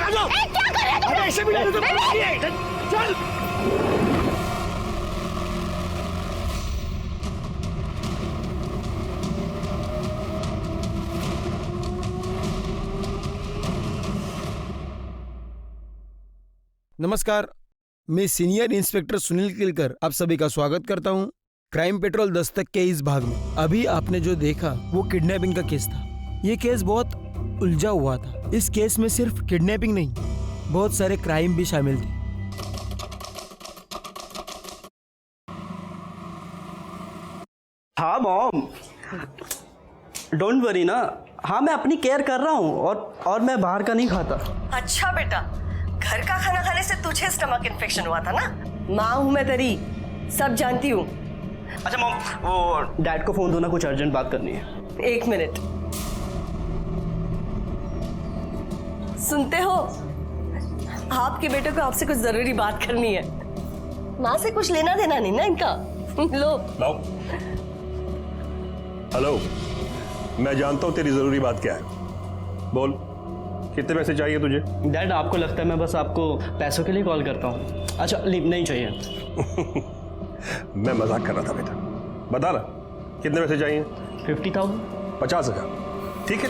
आ जाओ। क्या कर रहे हो? अरे ऐसे भी नहीं तो चल। नमस्कार, मैं सीनियर इंस्पेक्टर सुनील किलकर आप सभी का स्वागत करता हूं। क्राइम पेट्रोल दस्तक के इस भाग में अभी आपने जो देखा वो किडनैपिंग का केस था। ये केस बहुत उलझा हुआ था। इस केस में सिर्फ किडनैपिंग नहीं, बहुत सारे क्राइम भी शामिल थे। हाँ मॉम, डोंट वरी ना। हाँ मैं अपनी केयर कर रहा हूँ और मैं बाहर का नहीं खाता। अच्छा बेटा, घर का खाना खाने से तुझे स्टमक इन्फेक्शन हुआ था ना? माँ हूँ मैं तेरी, सब जानती हूँ। अच्छा मॉम, वो डैड को फोन दो ना, कुछ अर्जेंट बात करनी है। 1 मिनट। सुनते हो? आपके बेटे को आपसे कुछ जरूरी बात करनी है। माँ से कुछ लेना देना नहीं ना इनका। लो। लाओ। हेलो, मैं जानता हूँ तेरी जरूरी बात क्या है। बोल, कितने पैसे चाहिए तुझे? डैड आपको लगता है मैं बस आपको पैसों के लिए कॉल करता हूँ? अच्छा लीव नहीं चाहिए। मैं मजाक कर रहा था बेटा। बता ना, कितने पैसे चाहिए? 50,000। 50,000। ठीक है,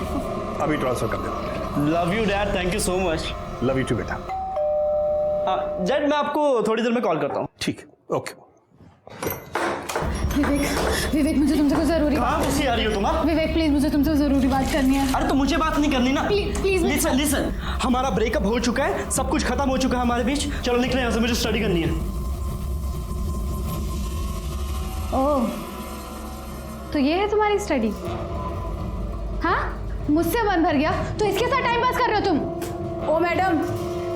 अभी ट्रांसफर कर देना। Love you dad, thank you so much. Love you too बेटा। डैड मैं आपको थोड़ी देर में कॉल करता हूँ। ठीक है, ओके। विवेक मुझे तुमसे कुछ जरूरी कहाँ घुसी आ रही हो तुम? विवेक प्लीज मुझे तुमसे जरूरी बात करनी है। अरे तो मुझे बात नहीं करनी ना। प्लीज लिसन, हमारा ब्रेकअप हो चुका है, सब कुछ खत्म हो चुका है हमारे बीच। चलो निकले यहाँ से, मुझे स्टडी करनी है। ओह, तो ये है तुम्हारी स्टडी? हाँ, मुझसे मन भर गया तो इसके साथ टाइम पास कर रहे हो तुम? ओ मैडम,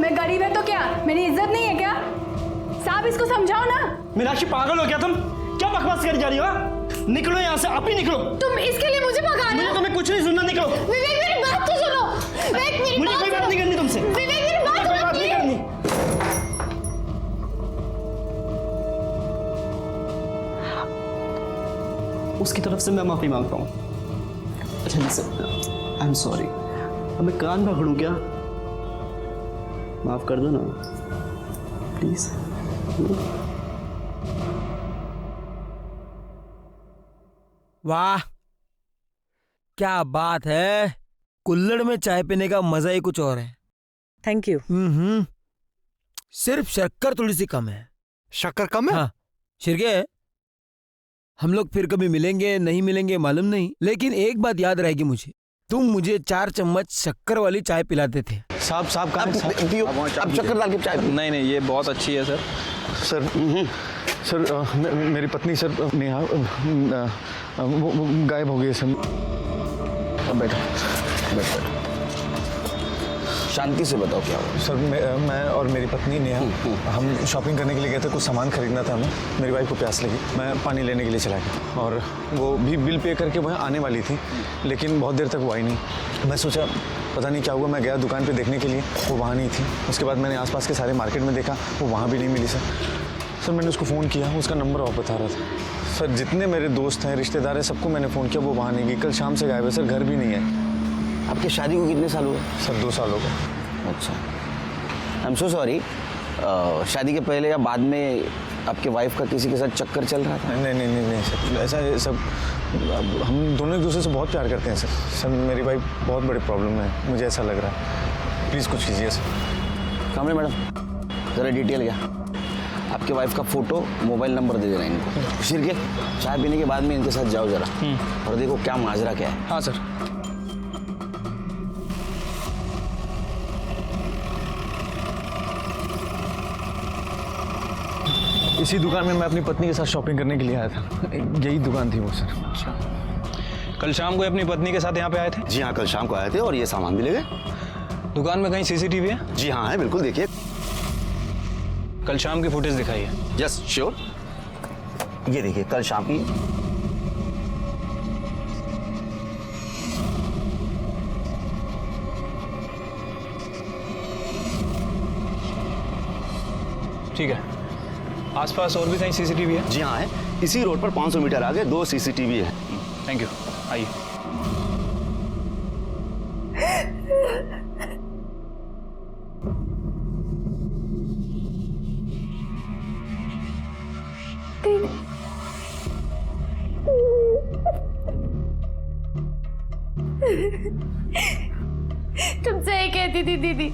मैं गरीब है तो क्या मेरी इज्जत नहीं है क्या? साहब इसको समझाओ ना। मीनाक्षी पागल हो क्या तुम? क्या बकवास कर जा रही हो? निकलो यहाँ से, आप ही निकलो। तुम इसके लिए मुझे भगा रहे हो? तुम्हें कुछ नहीं सुनना, निकलो। विवेक मेरी बात तो सुनो। विवेक मेरी मुझे कोई बात नहीं करनी तुमसे। विवेक मेरी बात कोई बात नहीं करनी। उसकी तरफ से मैं माफी मांगता हूँ। अच्छा लिसन, आई एम सॉरी। अब मैं कान पकड़ूं क्या? माफ कर दो ना प्लीज। वाह, क्या बात है। कुल्हड़ में चाय पीने का मजा ही कुछ और है। Thank you. सिर्फ शक्कर थोड़ी सी कम है। शक्कर कम है? हाँ शिरके, हम लोग फिर कभी मिलेंगे नहीं मिलेंगे मालूम नहीं, लेकिन एक बात याद रहेगी मुझे, तुम मुझे 4 चम्मच शक्कर वाली चाय पिलाते थे। साहब अब शक्कर डाल के चाय। नहीं ये बहुत अच्छी है सर। सर मेरी पत्नी सर नेहा वो गायब हो गई है सर। बैठो शांति से बताओ क्या हुआ। सर मैं और मेरी पत्नी नेहा हम शॉपिंग करने के लिए गए थे, कुछ सामान खरीदना था हमें। मेरी वाइफ को प्यास लगी, मैं पानी लेने के लिए चला गया और वो भी बिल पे करके वहाँ आने वाली थी, लेकिन बहुत देर तक वो आई नहीं। मैं सोचा पता नहीं क्या हुआ, मैं गया दुकान पे देखने के लिए, वो वहाँ नहीं थी। उसके बाद मैंने आसपास के सारे मार्केट में देखा, वो वहाँ भी नहीं मिली सर। मैंने उसको फ़ोन किया, उसका नंबर ऑफ बता रहा था सर। जितने मेरे दोस्त हैं रिश्तेदार हैं सबको मैंने फ़ोन किया, वो वहाँ नहीं गई। कल शाम से गायब है सर, घर भी नहीं है। आपकी शादी को कितने साल हुए? सर 2 साल हो गए। अच्छा, आई एम सो सॉरी। शादी के पहले या बाद में आपके वाइफ का किसी के साथ चक्कर चल रहा था? नहीं सर, ऐसा है सब। हम दोनों एक दूसरे से बहुत प्यार करते हैं सर। सर मेरी वाइफ बहुत बड़ी प्रॉब्लम में है, मुझे ऐसा लग रहा है। प्लीज़ कुछ कीजिए सर। कामरे मैडम ज़रा डिटेल क्या? आपके वाइफ का फोटो, मोबाइल नंबर दे देना इनको। शिरके, चाय पीने के बाद में इनके साथ जाओ ज़रा और देखो क्या माजरा क्या है। हाँ सर। इसी दुकान में मैं अपनी पत्नी के साथ शॉपिंग करने के लिए आया था। यही दुकान थी वो सर। अच्छा, कल शाम को अपनी पत्नी के साथ यहाँ पे आए थे? जी हाँ, कल शाम को आए थे और ये सामान भी ले गए। दुकान में कहीं सीसीटीवी है? जी हाँ है, बिल्कुल देखिए। कल शाम की फुटेज दिखाइए। Yes sure. ये देखिए कल शाम की। ठीक है, आसपास और भी कहीं सीसीटीवी है? जी हाँ है, इसी रोड पर 500 मीटर आगे 2 सीसीटीवी है। थैंक यू, आइए। तुमसे ये कहती थी दीदी,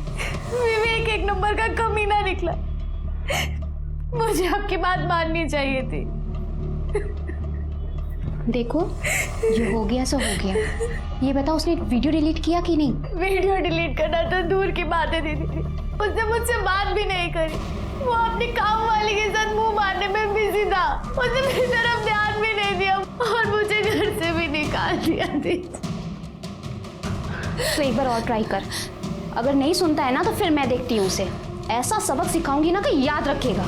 विवेक एक नंबर का कमीना निकला। मुझे आपकी बात माननी चाहिए थी। देखो, जो हो गया सो हो गया। ये बताओ, उसने वीडियो डिलीट किया कि नहीं? वीडियो डिलीट करना तो दूर की बात है दीदी, उसने मुझसे बात भी नहीं करी। वो अपनी काम वाली के साथ मुंह मारने में बिजी था। उसने मेरी तरफ ध्यान भी नहीं दिया और मुझे घर से भी निकाल दिया दीदी। तो एक बार और ट्राई कर। अगर नहीं सुनता है ना तो फिर मैं देखती हूँ उसे। ऐसा सबक सिखाऊंगी ना कि याद रखेगा।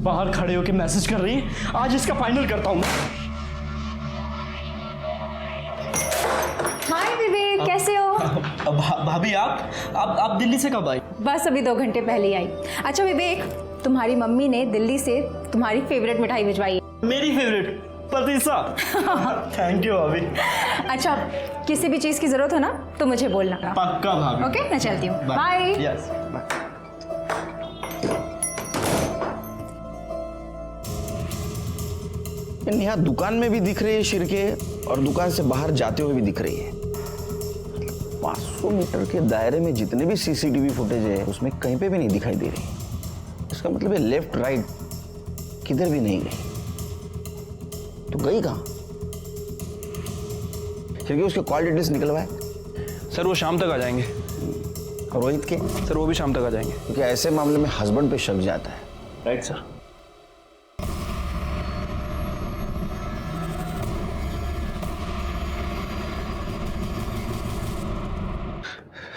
बाहर खड़े होके मैसेज कर रही है, आज इसका फाइनल करता हूं मैं। हाय विवेक, कैसे हो? भाभी आप दिल्ली से कब आई? बस अभी 2 घंटे पहले ही आई। अच्छा विवेक, तुम्हारी मम्मी ने दिल्ली से तुम्हारी फेवरेट मिठाई भिजवाई है। मेरी फेवरेट पतीसा। थैंक यू भाभी। अच्छा, किसी भी चीज की जरूरत हो ना तो मुझे बोलना। पक्का भाभी। ओके, मैं चलती हूँ। बाय। Yes bye. नेहा दुकान में भी दिख रही है शिरके, और दुकान से बाहर जाते हुए भी दिख रही है। 500 मीटर के दायरे में जितने भी सीसीटीवी फुटेज है उसमें कहीं पे भी नहीं दिखाई दे रही। इसका मतलब है लेफ्ट राइट किधर भी नहीं गई। तो गई कहाँ? शिरके, उसके कॉल डिटेल्स निकलवाए? सर वो शाम तक आ जाएंगे। और रोहित के? सर वो भी शाम तक आ जाएंगे। क्योंकि ऐसे मामले में हस्बैंड पे शक जाता है। Right sir.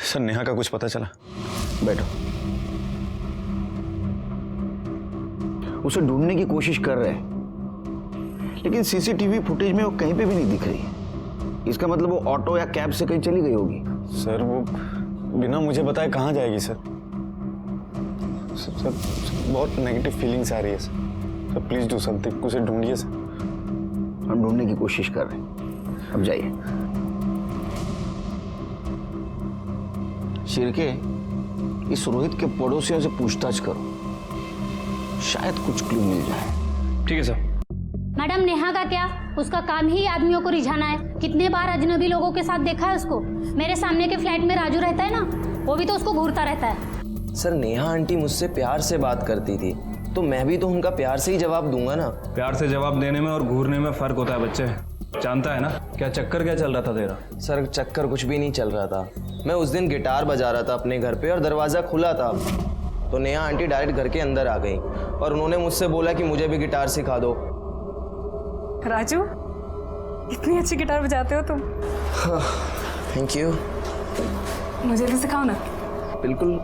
सर नेहा का कुछ पता चला? बैठो। उसे ढूंढने की कोशिश कर रहे हैं, लेकिन सीसीटीवी फुटेज में वो कहीं पे भी नहीं दिख रही है। इसका मतलब वो ऑटो या कैब से कहीं चली गई होगी। सर वो बिना मुझे बताए कहाँ जाएगी सर? सर बहुत नेगेटिव फीलिंग्स आ रही है सर। प्लीज डू समथिंग, उसे ढूंढिए सर। हम ढूंढने की कोशिश कर रहे हैं, अब जाइए। शिरके, इस रोहित के पड़ोसियों से पूछताछ करो, शायद कुछ क्लू मिल जाए। ठीक है सर। मैडम, नेहा का क्या? उसका काम ही आदमियों को रिझाना है। कितने बार अजनबी लोगों के साथ देखा है उसको। मेरे सामने के फ्लैट में राजू रहता है ना, वो भी तो उसको घूरता रहता है। सर नेहा आंटी मुझसे प्यार से बात करती थी, तो मैं भी तो उनका प्यार से ही जवाब दूंगा ना। प्यार से जवाब देने में और घूरने में फर्क होता है बच्चे, जानता है ना। क्या चक्कर क्या चल रहा था तेरा? सर चक्कर कुछ भी नहीं चल रहा था। मैं उस दिन गिटार बजा रहा था अपने घर पे और दरवाज़ा खुला था, तो नेहा आंटी डायरेक्ट घर के अंदर आ गई और उन्होंने मुझसे बोला कि मुझे भी गिटार सिखा दो। राजू, इतनी अच्छी गिटार बजाते हो तुम। Thank you. मुझे भी सिखाओ ना। बिल्कुल।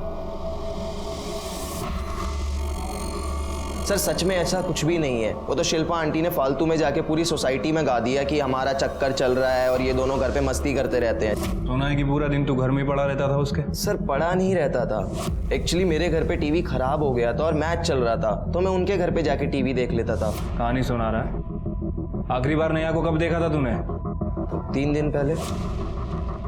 सर सच में ऐसा कुछ भी नहीं है। वो तो शिल्पा आंटी ने फालतू में जाके पूरी सोसाइटी में गा दिया कि हमारा चक्कर चल रहा है और ये दोनों घर पे मस्ती करते रहते हैं। सुना है कि पूरा दिन तू घर में पड़ा रहता था उसके? सर पड़ा नहीं रहता था, एक्चुअली मेरे घर पे टीवी खराब हो गया था और मैच चल रहा था, तो मैं उनके घर पे जाके टीवी देख लेता था। कहानी सुना रहा है। आखिरी बार नेहा को कब देखा था तूने? 3 दिन पहले।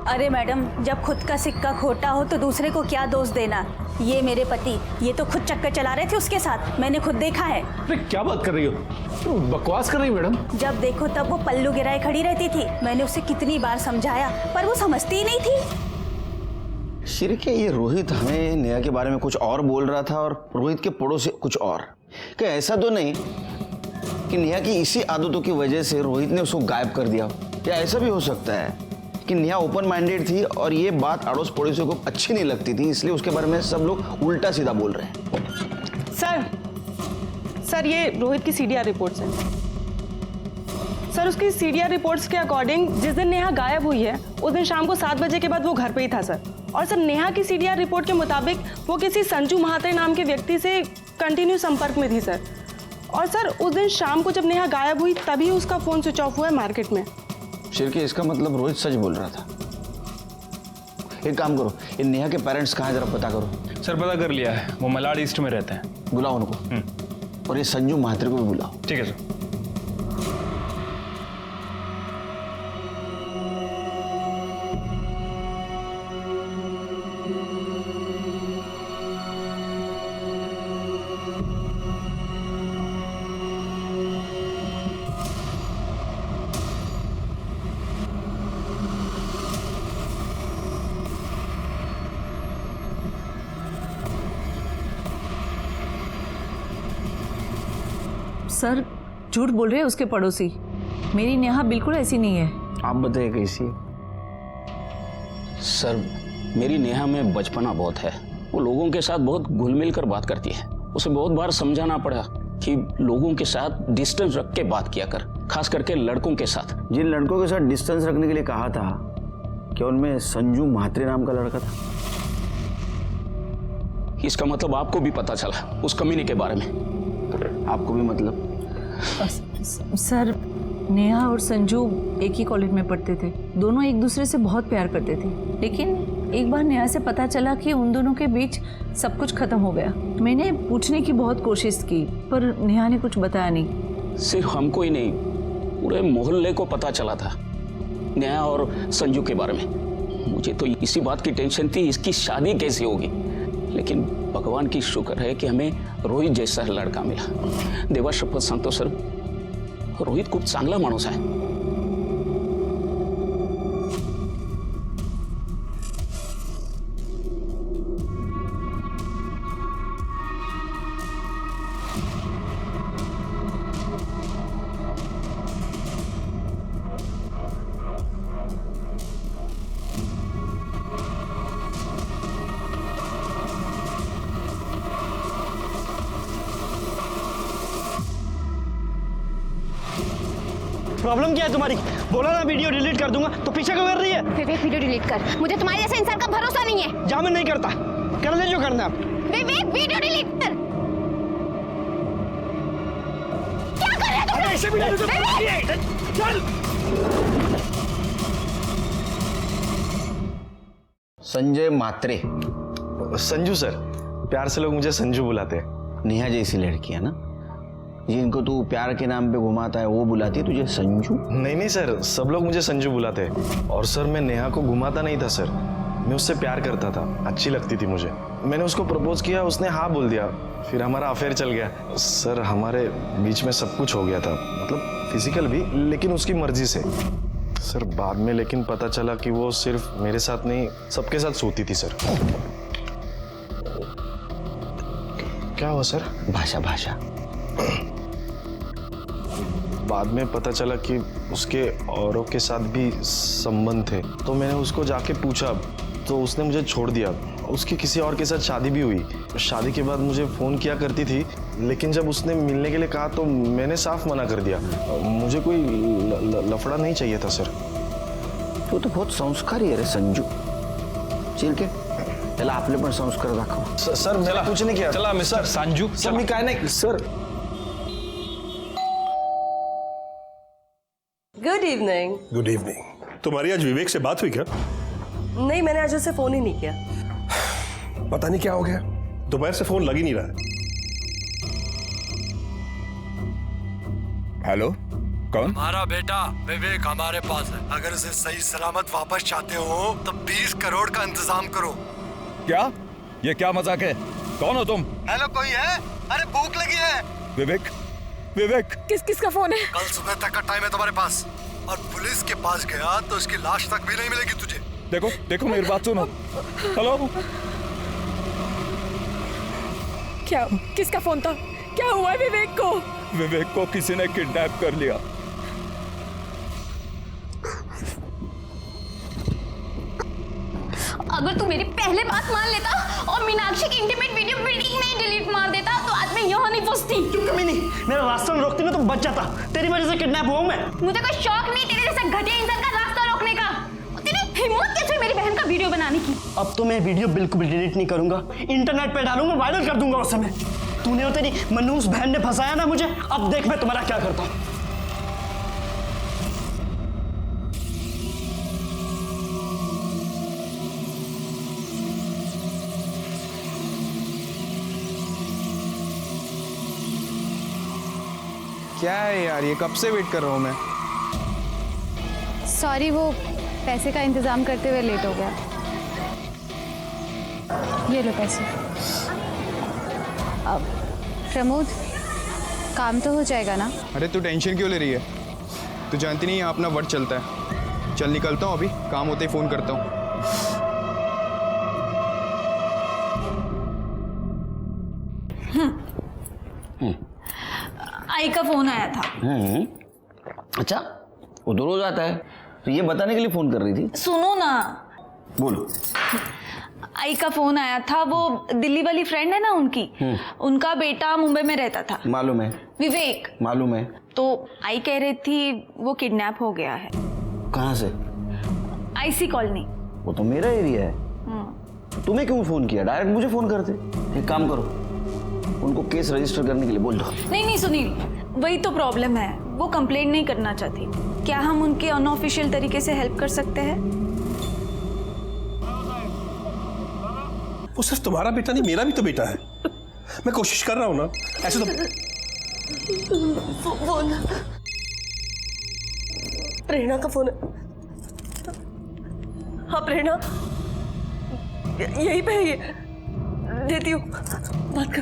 अरे मैडम, जब खुद का सिक्का खोटा हो तो दूसरे को क्या दोष देना। ये मेरे पति, ये तो खुद चक्कर चला रहे थे उसके साथ, मैंने खुद देखा है। अरे क्या बात कर रही हो? तुम बकवास कर रही हो मैडम। जब देखो तब वो पल्लू गिराए खड़ी रहती थी। मैंने उसे कितनी बार समझाया पर वो समझती ही नहीं थी। शिरके, ये रोहित हमें नेहा के बारे में कुछ और बोल रहा था और रोहित के पड़ोसी कुछ और। क्या ऐसा तो नहीं कि नेहा की इसी आदतों की वजह से रोहित ने उसको गायब कर दिया? क्या ऐसा भी हो सकता है कि नेहा ओपन माइंडेड थी और ये बात अड़ोस पड़ोसियों को अच्छी नहीं लगती थी, इसलिए उसके बारे में सब लोग उल्टा सीधा बोल रहे हैं? सर ये रोहित की सीडीआर रिपोर्ट्स हैं। सर उसकी सीडीआर रिपोर्ट्स के अकॉर्डिंग जिस दिन नेहा गायब हुई है उस दिन शाम को 7 बजे के बाद वो घर पे ही था सर। और सर नेहा की सीडीआर रिपोर्ट के मुताबिक वो किसी संजू महात्रे नाम के व्यक्ति से कंटिन्यू संपर्क में थी सर। और सर उस दिन शाम को जब नेहा गायब हुई तभी उसका फ़ोन स्विच ऑफ हुआ है मार्केट में। शिरके, इसका मतलब रोहित सच बोल रहा था। एक काम करो, इन नेहा के पेरेंट्स कहाँ हैं जरा पता करो। सर पता कर लिया है, वो मलाड ईस्ट में रहते हैं। बुलाओ उनको, और ये संजू महात्रे को भी बुलाओ। ठीक है सर। सर झूठ बोल रहे हैं उसके पड़ोसी, मेरी नेहा बिल्कुल ऐसी नहीं है। आप बताइए कैसी है? सर मेरी नेहा में बचपना बहुत है, वो लोगों के साथ बहुत घुल मिल कर बात करती है। उसे बहुत बार समझाना पड़ा कि लोगों के साथ डिस्टेंस रख के बात किया कर, खास करके लड़कों के साथ। जिन लड़कों के साथ डिस्टेंस रखने के लिए कहा था, क्या उनमें संजू महात्रे नाम का लड़का था? इसका मतलब आपको भी पता चला उस कमीने के बारे में? आपको भी मतलब? सर नेहा और संजू एक ही कॉलेज में पढ़ते थे, दोनों एक दूसरे से बहुत प्यार करते थे, लेकिन एक बार नेहा से पता चला कि उन दोनों के बीच सब कुछ खत्म हो गया। मैंने पूछने की बहुत कोशिश की पर नेहा ने कुछ बताया नहीं। सिर्फ हमको ही नहीं, पूरे मोहल्ले को पता चला था नेहा और संजू के बारे में। मुझे तो इसी बात की टेंशन थी, इसकी शादी कैसे होगी, लेकिन भगवान की शुक्र है कि हमें रोहित जैसा लड़का मिला। देवा शपथ सांगतो सर, रोहित खूप चांगला माणूस आहे। प्रॉब्लम क्या है तुम्हारी? बोला ना वीडियो डिलीट कर दूंगा, तो पीछे क्यों कर रही है? विवेक वीडियो डिलीट कर, मुझे तुम्हारे जैसे इंसान का भरोसा नहीं है। जा, मैं नहीं करता, कर ले जो करना है। विवेक वीडियो डिलीट कर। क्या कर रहे हो तुम? अरे ऐसे वीडियो चल। संजय मात्रे। संजू सर, प्यार से लोग मुझे संजू बुलाते हैं। नेहा जैसी लड़की है ना, जिनको तू प्यार के नाम पे घुमाता है, वो बुलाती है तुझे संजू? नहीं नहीं सर, सब लोग मुझे संजू बुलाते हैं। और सर मैं नेहा को घुमाता नहीं था सर, मैं उससे प्यार करता था, अच्छी लगती थी मुझे। मैंने उसको प्रपोज किया, उसने हाँ बोल दिया, फिर हमारा अफेयर चल गया। सर हमारे बीच में सब कुछ हो गया था, मतलब फिजिकल भी, लेकिन उसकी मर्जी से। सर बाद में लेकिन पता चला कि वो सिर्फ मेरे साथ नहीं, सबके साथ सोती थी सर। क्या हुआ सर? भाषा भाषा। बाद में पता चला कि उसके औरों के साथ भी संबंध थे, तो मैंने उसको जाके पूछा तो उसने मुझे छोड़ दिया। उसकी किसी और के साथ शादी भी हुई। शादी के बाद मुझे फ़ोन किया करती थी, लेकिन जब उसने मिलने के लिए कहा तो मैंने साफ मना कर दिया। मुझे कोई लफड़ा नहीं चाहिए था सर। तू तो बहुत संस्कारी है रे संजू। चल के त्याला आपले पण संस्कार दाखव। सर मैंने कुछ नहीं किया। चला मिस्टर संजू, सर मी काय नाही sir. Good evening. Good evening. तुम्हारी आज विवेक से बात हुई क्या? नहीं, मैंने आज उसे फोन ही नहीं किया। पता नहीं क्या हो गया, दोपहर से फोन लग ही नहीं रहा है। हेलो, कौन? हमारा बेटा विवेक हमारे पास है। अगर उसे सही सलामत वापस चाहते हो तो 20 करोड़ का इंतजाम करो। क्या? ये क्या मजाक है? कौन हो तुम? हेलो, कोई है? अरे भूख लगी है। विवेक, विवेक। किसका फोन है? कल सुबह तक का टाइम है तुम्हारे पास, और पुलिस के पास गया तो उसकी लाश तक भी नहीं मिलेगी तुझे। देखो देखो मेरी बात सुनो। हेलो, क्या? किसका फोन था? क्या हुआ विवेक को? विवेक को किसी ने किडनैप कर लिया। अगर तू मेरी पहले बात मान लेता और मीनाक्षी की इंटीमेट वीडियो मीटिंग में डिलीट मार देता तो आज मैं यहाँ नहीं फंसती। क्यों कमी नहीं? मेरा रास्ता में रोकती ना तो बच जाता। तेरी वजह से किडनैप हुआ मैं। मुझे कोई शौक नहीं तेरे जैसा घटिया इंसान का रास्ता रोकने का। तेरी हिम्मत कैसे मेरी बहन का वीडियो बनाने की? अब तो मैं वीडियो बिल्कुल डिलीट नहीं करूंगा, इंटरनेट पे डालूंगा, वायरल कर दूंगा उस समय। तूने और तेरी मनूस बहन ने फंसाया ना मुझे, अब देख मैं तुम्हारा क्या करता हूँ। क्या है यार, ये कब से वेट कर रहा हूँ मैं। सॉरी, वो पैसे का इंतजाम करते हुए लेट हो गया। ये लो पैसे। अब प्रमोद, काम तो हो जाएगा ना? अरे तू टेंशन क्यों ले रही है? तू जानती नहीं यहाँ अपना वर्ड चलता है। चल निकलता हूँ, अभी काम होते ही फ़ोन करता हूँ। आई का फोन आया था। अच्छा, वो तो रोज आता है, तो ये बताने के लिए फोन कर रही थी? सुनो ना। बोलो। आई का फोन आया था, वो दिल्ली वाली फ्रेंड है ना उनकी, उनका बेटा मुंबई में रहता था। मालूम है। विवेक। मालूम है। तो आई कह रही थी वो किडनैप हो गया है। कहाँ से? IC colony. वो तो मेरा एरिया है। तुम्हें क्यों फोन किया? डायरेक्ट मुझे फोन करते। एक काम करो, उनको केस रजिस्टर करने के लिए बोल दो। नहीं सुनील, वही तो प्रॉब्लम है, वो कंप्लेंट नहीं करना चाहती। क्या हम उनके अनऑफिशियल तरीके से हेल्प कर सकते हैं? वो सिर्फ तुम्हारा बेटा नहीं, मेरा भी तो बेटा है। मैं कोशिश कर रहा हूं ना, ऐसे तो। फोन प्रेरणा का फोन है। हाँ प्रेरणा, यही पे है, ये देती हूँ, बात कर।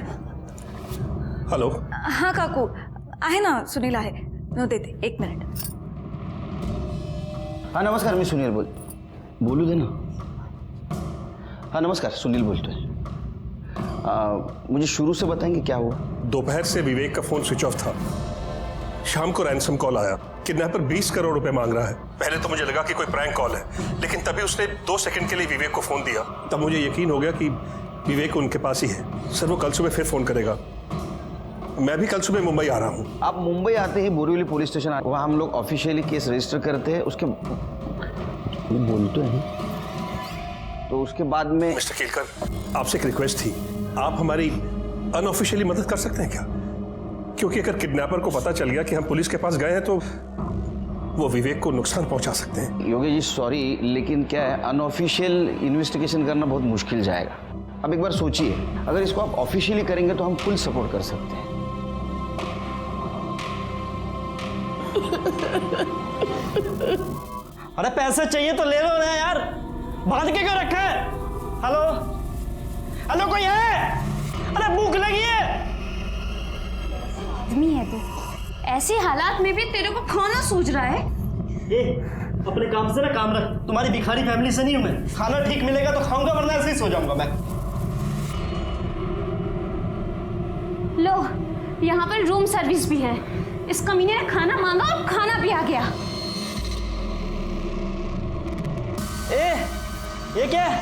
हेलो। हाँ काकू, आहे ना, सुनील आहे, नो देते, 1 मिनट। हाँ नमस्कार, मैं सुनील बोलू दे ना। हाँ नमस्कार, सुनील बोलते हैं। मुझे शुरू से बताएंगे क्या हुआ? दोपहर से विवेक का फोन स्विच ऑफ था। शाम को रैंसम कॉल आया, किडनैपर 20 करोड़ रुपए मांग रहा है। पहले तो मुझे लगा कि कोई प्रैंक कॉल है, लेकिन तभी उसने 2 सेकंड के लिए विवेक को फोन दिया। तब मुझे यकीन हो गया कि विवेक उनके पास ही है। सर वो कल सुबह फिर फोन करेगा। मैं भी कल सुबह मुंबई आ रहा हूँ। आप मुंबई आते ही बोरीवली पुलिस स्टेशन, वहाँ हम लोग ऑफिशियली केस रजिस्टर करते हैं। उसके बोलते हैं तो उसके बाद में। मिस्टर केलकर, आपसे एक रिक्वेस्ट थी, आप हमारी अनऑफिशियली मदद कर सकते हैं क्या? क्योंकि अगर किडनैपर को पता चल गया कि हम पुलिस के पास गए हैं तो वो विवेक को नुकसान पहुंचा सकते हैं। योगेश जी सॉरी, लेकिन क्या है, अनऑफिशियल इन्वेस्टिगेशन करना बहुत मुश्किल जाएगा। अब एक बार सोचिए, अगर इसको आप ऑफिशियली करेंगे तो हम फुल सपोर्ट कर सकते हैं। अरे पैसे चाहिए तो ले लो ना यार, बांध के क्यों रखा है? हेलो हेलो, कोई है? अरे भूख लगी है। आदमी है तू, ऐसे हालात में भी तेरे को खाना सूझ रहा है? अपने काम से ना काम रख, तुम्हारी भिखारी फैमिली से नहीं हूं मैं। खाना ठीक मिलेगा तो खाऊंगा, वरना ऐसे ही सो जाऊंगा मैं। लो, यहाँ पर रूम सर्विस भी है। इस कमीने ने खाना मांगा और खाना भी आ गया। ये क्या है?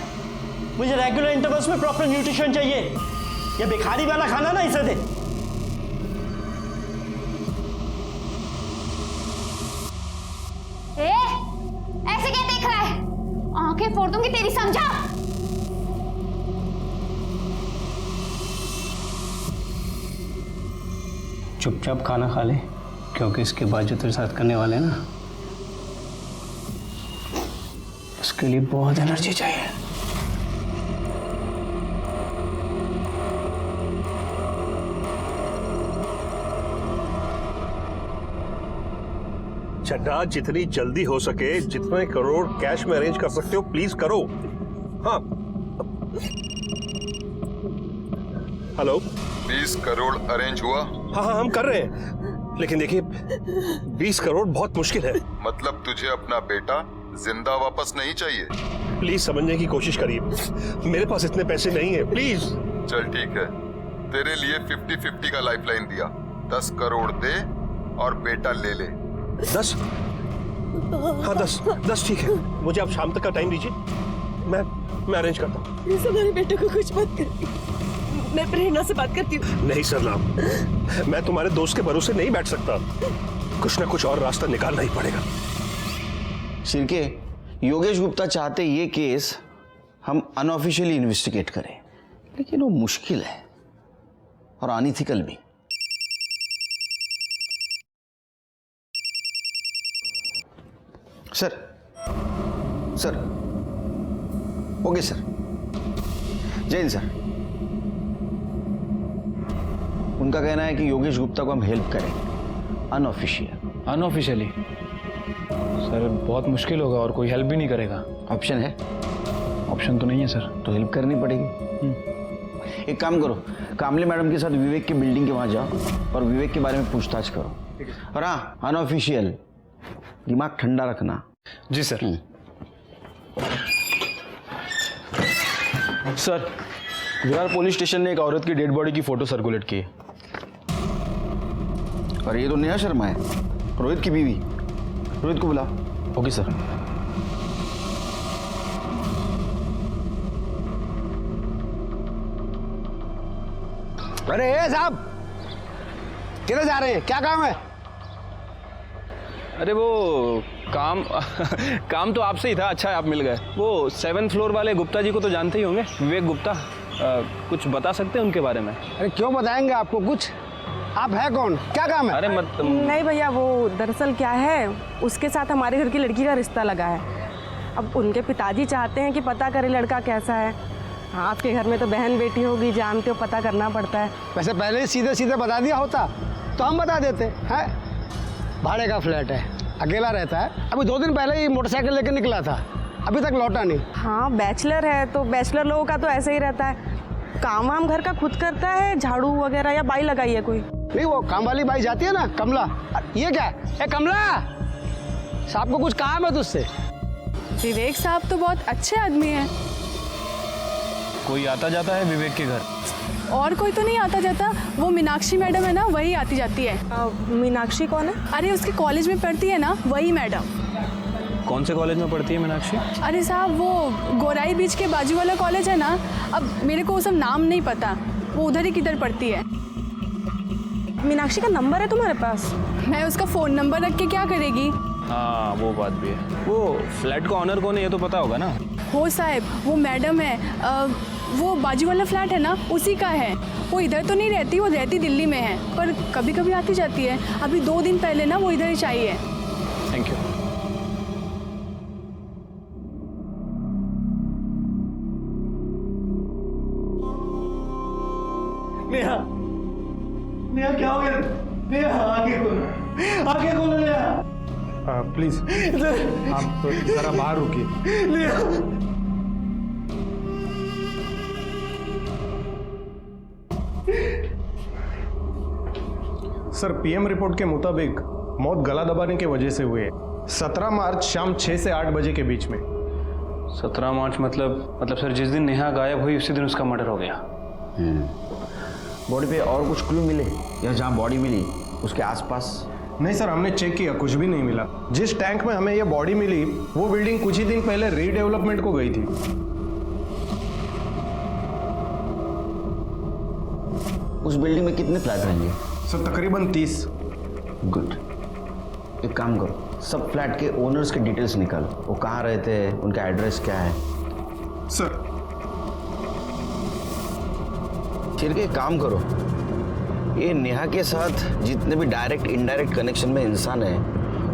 मुझे रेगुलर इंटरवल्स में प्रॉपर न्यूट्रिशन चाहिए। ये भिखारी वाला खाना ना इसे दे। ऐसे क्या देख रहा है? आंखें फोड़ दूंगी तेरी, समझा? चुपचाप खाना खा ले, क्योंकि इसके बाद जो तेरे साथ करने वाले हैं ना, उसके लिए बहुत एनर्जी चाहिए। चड्ढा, जितनी जल्दी हो सके, जितने करोड़ कैश में अरेंज कर सकते हो प्लीज करो। हाँ हेलो। 20 करोड़ अरेंज हुआ? हाँ हम कर रहे हैं, लेकिन देखिए 20 करोड़ बहुत मुश्किल है। मतलब तुझे अपना बेटा जिंदा वापस नहीं चाहिए? प्लीज समझने की कोशिश करिए, मेरे पास इतने पैसे नहीं है, प्लीज। चल ठीक है, तेरे लिए 50-50 का लाइफलाइन दिया। 10 करोड़ दे और बेटा ले ले। 10? हाँ 10 ठीक है। मुझे अब शाम तक का टाइम दीजिए, मैं अरेंज करता हूँ। प्लीज हमारे बेटे को कुछ मत कर, मैं प्रेरणा से बात करती हूँ। नहीं सरलाम, मैं तुम्हारे दोस्त के भरोसे नहीं बैठ सकता। कुछ ना कुछ और रास्ता निकालना ही पड़ेगा। सिरके, योगेश गुप्ता चाहते ये केस हम अनऑफिशियली इन्वेस्टिगेट करें, लेकिन वो मुश्किल है और अनइथिकल भी। सर ओके सर, जय हिंद सर। उनका कहना है कि योगेश गुप्ता को हम हेल्प करें, अनऑफिशियल। अनऑफिशियली? सर बहुत मुश्किल होगा और कोई हेल्प भी नहीं करेगा। ऑप्शन है? ऑप्शन तो नहीं है सर। तो हेल्प करनी पड़ेगी। एक काम करो, कामले मैडम के साथ विवेक के बिल्डिंग के वहां जाओ और विवेक के बारे में पूछताछ करो। और हाँ, अनऑफिशियल, दिमाग ठंडा रखना। जी sir. Sir, Virar police station ने एक औरत की डेड बॉडी की फोटो सर्कुलेट की है। और ये तो नेहा शर्मा है, रोहित की बीवी। रोहित को बुलाओ। Okay sir. अरे साहब, किधर जा रहे हैं? क्या काम है? अरे वो काम काम तो आपसे ही था। अच्छा है आप मिल गए। वो 7th फ्लोर वाले गुप्ता जी को तो जानते ही होंगे, विवेक गुप्ता। कुछ बता सकते हैं उनके बारे में? अरे क्यों बताएंगे आपको कुछ? आप है कौन? क्या काम है? अरे मत नहीं भैया, वो दरअसल क्या है, उसके साथ हमारे घर की लड़की का रिश्ता लगा है। अब उनके पिताजी चाहते हैं कि पता करें लड़का कैसा है। आपके घर में तो बहन बेटी होगी, जानते हो, पता करना पड़ता है। वैसे पहले ही सीधे सीधे बता दिया होता तो हम बता देते हैं। भाड़े का फ्लैट है, अकेला रहता है। अभी 2 दिन पहले ही मोटरसाइकिल लेकर निकला था, अभी तक लौटा नहीं। हाँ, बैचलर है तो बैचलर लोगों का तो ऐसे ही रहता है। काम वाम घर का खुद करता है, झाड़ू वगैरह, या बाई लगाई है कोई? नहीं, वो काम वाली बाई जाती है ना, कमला। ये क्या है? ए कमला, साहब को कुछ काम है तुझसे? विवेक साहब तो बहुत अच्छे आदमी हैं। कोई आता जाता है विवेक के घर? और कोई तो नहीं आता जाता। वो मीनाक्षी मैडम है ना, वही आती जाती है। मीनाक्षी कौन है? अरे उसके कॉलेज में पढ़ती है ना, वही मैडम। कौन से कॉलेज में पढ़ती है मीनाक्षी? अरे साहब, वो गोराई बीच के बाजू वाला कॉलेज है ना। अब मेरे को वो सब नाम नहीं पता, वो उधर ही किधर पढ़ती है। मीनाक्षी का नंबर है तुम्हारे पास? मैं उसका फ़ोन नंबर रख के क्या करेगी? हाँ वो बात भी है। वो फ्लैट का ऑनर कौन है ये तो पता होगा ना? हो साहब, वो मैडम है। वो बाजू वाला फ्लैट है ना, उसी का है। वो इधर तो नहीं रहती, वो रहती दिल्ली में है, पर कभी कभी आती जाती है। अभी 2 दिन पहले ना वो इधर ही चाहिए। Thank you. नेहा, नेहा क्या हो गया? नेहा आगे खोलो नेहा। प्लीज आप जरा बाहर रुकिए। नेहा, सर, पीएम रिपोर्ट के मुताबिक मौत गला दबाने की वजह से हुई है। 17 मार्च शाम 6 से 8 बजे के बीच में। 17 मार्च मतलब सर जिस दिन नेहा गायब हुई उसी दिन उसका मर्डर हो गया। बॉडी पे और कुछ क्लू मिले या जहाँ बॉडी मिली उसके आसपास? नहीं सर, हमने चेक किया, कुछ भी नहीं मिला। जिस टैंक में हमें यह बॉडी मिली वो बिल्डिंग कुछ ही दिन पहले रीडेवलपमेंट को गई थी। उस बिल्डिंग में कितने फ्लैट रहेंगे? सर तकरीबन 30। गुड। एक काम करो, सब फ्लैट के ओनर्स के डिटेल्स निकालो। वो कहाँ रहते हैं, उनका एड्रेस क्या है? सर फिर एक काम करो, ये नेहा के साथ जितने भी डायरेक्ट इनडायरेक्ट कनेक्शन में इंसान है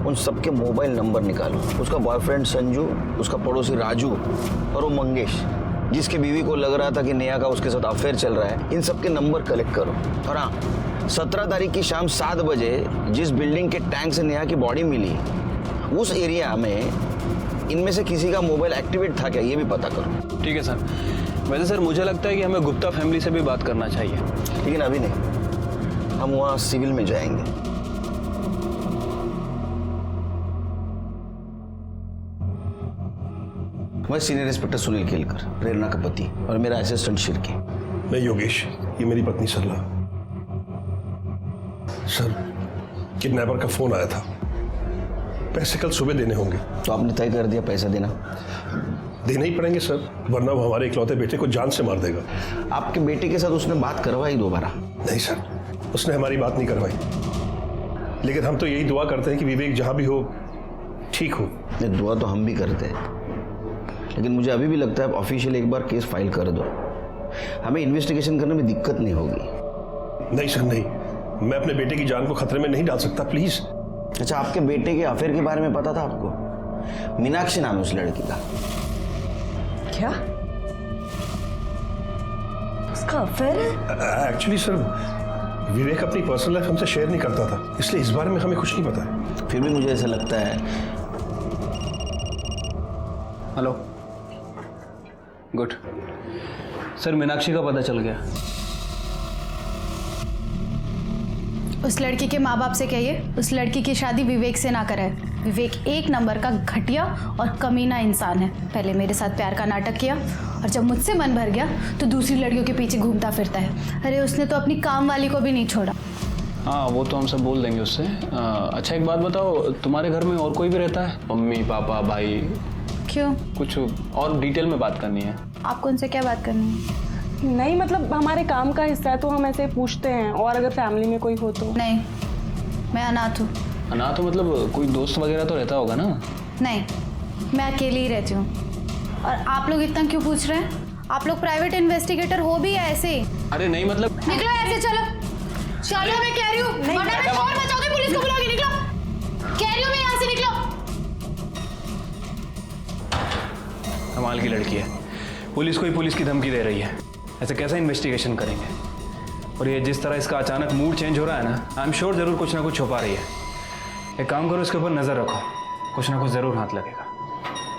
उन सबके मोबाइल नंबर निकालो। उसका बॉयफ्रेंड संजू, उसका पड़ोसी राजू और वो मंगेश जिसके बीवी को लग रहा था कि नेहा का उसके साथ अफेयर चल रहा है, इन सबके नंबर कलेक्ट करो। और हाँ, 17 तारीख की शाम 7 बजे जिस बिल्डिंग के टैंक से नेहा की बॉडी मिली उस एरिया में इनमें से किसी का मोबाइल एक्टिवेट था क्या, ये भी पता करो। ठीक है सर। वैसे सर मुझे लगता है कि हमें गुप्ता फैमिली से भी बात करना चाहिए। लेकिन अभी नहीं, हम वहाँ सिविल में जाएंगे। मैं सीनियर इंस्पेक्टर सुनील केलकर, प्रेरणा का पति, और मेरा असिस्टेंट शिर्के। मैं योगेश, ये मेरी पत्नी सरला। सर, किडनैपर का फोन आया था, पैसे कल सुबह देने होंगे। तो आपने तय कर दिया पैसा देना? देना ही पड़ेंगे सर, वरना वो हमारे इकलौते बेटे को जान से मार देगा। आपके बेटे के साथ उसने बात करवाई दोबारा? नहीं सर, उसने हमारी बात नहीं करवाई। लेकिन हम तो यही दुआ करते हैं कि विवेक जहां भी हो ठीक हो। दुआ तो हम भी करते हैं, लेकिन मुझे अभी भी लगता है आप ऑफिशियल एक बार केस फाइल कर दो, हमें इन्वेस्टिगेशन करने में दिक्कत नहीं होगी। नहीं सर नहीं, मैं अपने बेटे की जान को खतरे में नहीं डाल सकता, प्लीज। अच्छा, आपके बेटे के अफेयर के बारे में पता था आपको? मीनाक्षी नाम है उस लड़की का। क्या उसका अफेयर है? एक्चुअली सर विवेक अपनी पर्सनल लाइफ हमसे शेयर नहीं करता था, इसलिए इस बारे में हमें कुछ नहीं पता है। फिर भी मुझे ऐसा लगता है। हेलो, गुड सर, मीनाक्षी का पता चल गया। उस लड़की के माँ बाप से कहिए उस लड़की की शादी विवेक से ना कराए। विवेक एक नंबर का घटिया और कमीना इंसान है। पहले मेरे साथ प्यार का नाटक किया और जब मुझसे मन भर गया तो दूसरी लड़कियों के पीछे घूमता फिरता है। अरे उसने तो अपनी काम वाली को भी नहीं छोड़ा। हाँ, वो तो हम सब बोल देंगे उससे। अच्छा एक बात बताओ, तुम्हारे घर में और कोई भी रहता है? मम्मी पापा भाई? क्यों? कुछ और डिटेल में बात करनी है। आपको उनसे क्या बात करनी है? नहीं मतलब हमारे काम का हिस्सा है तो हम ऐसे पूछते हैं, और अगर फैमिली में कोई हो तो। नहीं, मैं अनाथ हूँ। अनाथ हो मतलब कोई दोस्त वगैरह तो रहता होगा ना? नहीं, मैं अकेली ही रहती हूँ। और आप लोग इतना क्यों पूछ रहे हैं? आप लोग प्राइवेट इन्वेस्टिगेटर हो भी या ऐसे? अरे नहीं मतलब। निकलो ऐसे, चलो चलो, मैं कह रही हूँ वरना मैं शोर मचाऊंगी, पुलिस को बुलाऊंगी। निकलो, कह रही हूँ मैं, यहाँ से निकलो। कमाल की लड़की है, पुलिस को ही पुलिस की धमकी दे रही है। ऐसे कैसे इन्वेस्टिगेशन करेंगे? और ये जिस तरह इसका अचानक मूड चेंज हो रहा है ना, आई एम श्योर जरूर कुछ ना कुछ छुपा रही है। एक काम करो, इसके ऊपर नजर रखो, कुछ ना कुछ जरूर हाथ लगेगा।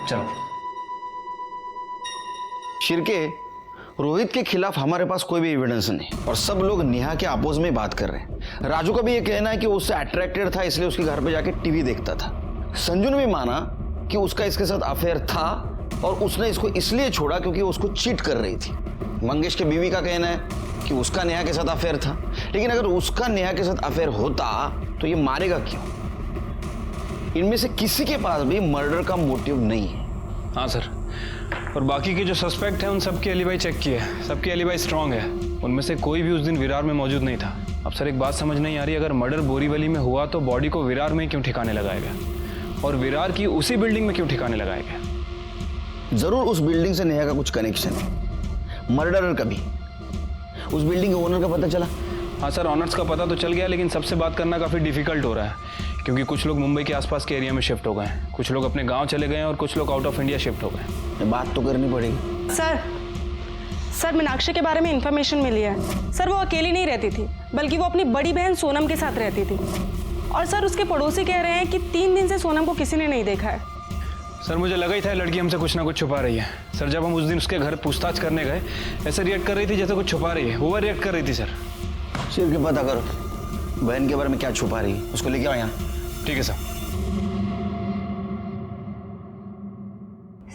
चलो। शिरके, रोहित के खिलाफ हमारे पास कोई भी एविडेंस नहीं और सब लोग नेहा के अपोज में बात कर रहे हैं। राजू का भी ये कहना है कि वो उससे अट्रैक्टेड था, इसलिए उसके घर पे जाके टीवी देखता था। संजू ने भी माना कि उसका इसके साथ अफेयर था और उसने इसको इसलिए छोड़ा क्योंकि वो उसको चीट कर रही थी। मंगेश के बीवी का कहना है कि उसका नेहा के साथ अफेयर था, लेकिन अगर उसका नेहा के साथ अफेयर होता तो ये मारेगा क्यों? इनमें से किसी के पास भी मर्डर का मोटिव नहीं है। हाँ सर, और बाकी के जो सस्पेक्ट हैं उन सबकी एलिबाई चेक की है, सबकी एलिबाई स्ट्रांग है। उनमें से कोई भी उस दिन विरार में मौजूद नहीं था। अब सर एक बात समझ नहीं आ रही, अगर मर्डर बोरीवली में हुआ तो बॉडी को विरार में क्यों ठिकाने लगाया गया, और विरार की उसी बिल्डिंग में क्यों ठिकाने लगाया गया? जरूर उस बिल्डिंग से नेहा का कुछ कनेक्शन है, मर्डरर का भी। उस बिल्डिंग के ओनर का पता चला? हाँ सर, ऑनर्स का पता तो चल गया, लेकिन सबसे बात करना काफ़ी डिफिकल्ट हो रहा है क्योंकि कुछ लोग मुंबई के आसपास के एरिया में शिफ्ट हो गए हैं, कुछ लोग अपने गांव चले गए हैं और कुछ लोग आउट ऑफ इंडिया शिफ्ट हो गए। बात तो करनी पड़ेगी। सर मीनाक्षी के बारे में इंफॉर्मेशन मिली है। सर वो अकेली नहीं रहती थी, बल्कि वो अपनी बड़ी बहन सोनम के साथ रहती थी। और सर उसके पड़ोसी कह रहे हैं कि 3 दिन से सोनम को किसी ने नहीं देखा है। सर मुझे लगा ही था लड़की हमसे कुछ ना कुछ छुपा रही है। सर जब हम उस दिन उसके घर पूछताछ करने गए, ऐसे रिएक्ट कर रही थी जैसे कुछ छुपा रही है, ओवर रिएक्ट कर रही थी। सर सिर्फ के पता करो बहन के बारे में क्या छुपा रही है, उसको लेके आओ यहाँ। ठीक है सर।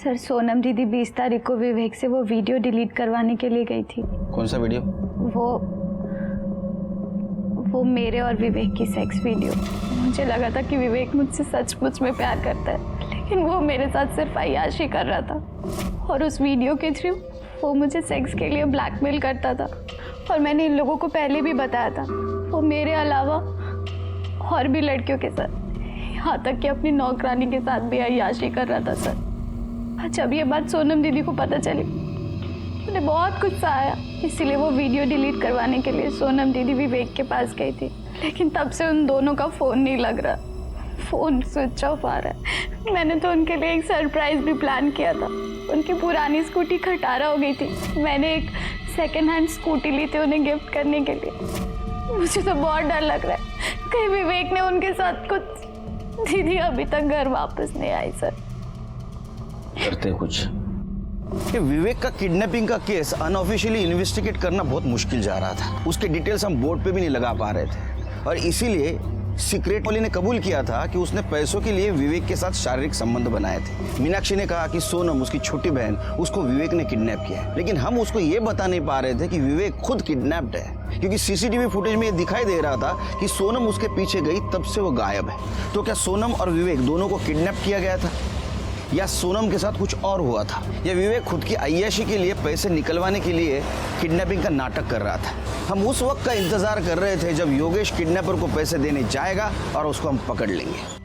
सर सोनम दीदी 20 तारीख को विवेक से वो वीडियो डिलीट करवाने के लिए गई थी। कौन सा वीडियो? वो मेरे और विवेक की सेक्स वीडियो। मुझे लगा था कि विवेक मुझसे सचमुच में प्यार करता है, लेकिन वो मेरे साथ सिर्फ अय्याशी कर रहा था और उस वीडियो के थ्रू वो मुझे सेक्स के लिए ब्लैकमेल करता था। और मैंने इन लोगों को पहले भी बताया था, वो मेरे अलावा और भी लड़कियों के साथ, यहाँ तक कि अपनी नौकरानी के साथ भी अय्याशी कर रहा था सर। जब ये बात सोनम दीदी को पता चली, उन्हें बहुत गुस्सा आया, इसीलिए वो वीडियो डिलीट करवाने के लिए सोनम दीदी विवेक के पास गई थी। लेकिन तब से उन दोनों का फ़ोन नहीं लग रहा, फ़ोन स्विच ऑफ आ रहा है। मैंने तो उनके लिए एक सरप्राइज़ भी प्लान किया था। उनकी पुरानी स्कूटी खटारा हो गई थी, मैंने एक सेकेंड हैंड स्कूटी ली थी उन्हें गिफ्ट करने के लिए। मुझे तो बहुत डर लग रहा है कहीं विवेक ने उनके साथ कुछ। दीदी अभी तक घर वापस नहीं आई सर। करते कुछ। ये विवेक का किडनैपिंग का केस अनऑफिशियली इन्वेस्टिगेट करना बहुत मुश्किल जा रहा था। उसके डिटेल्स हम बोर्ड पे भी नहीं लगा पा रहे थे और इसीलिए सीक्रेट वाली ने कबूल किया था कि उसने पैसों के लिए विवेक के साथ शारीरिक संबंध बनाए थे। मीनाक्षी ने कहा कि सोनम उसकी छोटी बहन, उसको विवेक ने किडनैप किया है, लेकिन हम उसको ये बता नहीं पा रहे थे कि विवेक खुद किडनैप्ड है, क्योंकि सीसीटीवी फुटेज में ये दिखाई दे रहा था कि सोनम उसके पीछे गई, तब से वो गायब है। तो क्या सोनम और विवेक दोनों को किडनैप किया गया था, या सोनम के साथ कुछ और हुआ था, या विवेक खुद की अय्याशी के लिए पैसे निकलवाने के लिए किडनैपिंग का नाटक कर रहा था? हम उस वक्त का इंतजार कर रहे थे जब योगेश किडनैपर को पैसे देने जाएगा और उसको हम पकड़ लेंगे।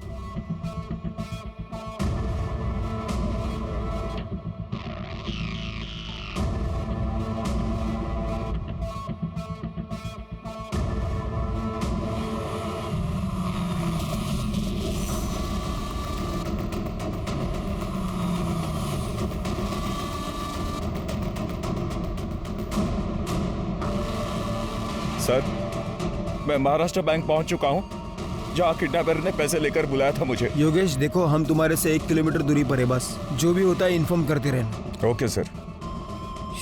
सर, मैं महाराष्ट्र बैंक पहुंच चुका हूं, जहां किडनैपर ने पैसे लेकर बुलाया था मुझे। योगेश देखो, हम तुम्हारे से 1 किलोमीटर दूरी पर है, बस जो भी होता है इन्फॉर्म करते रहना। Okay sir.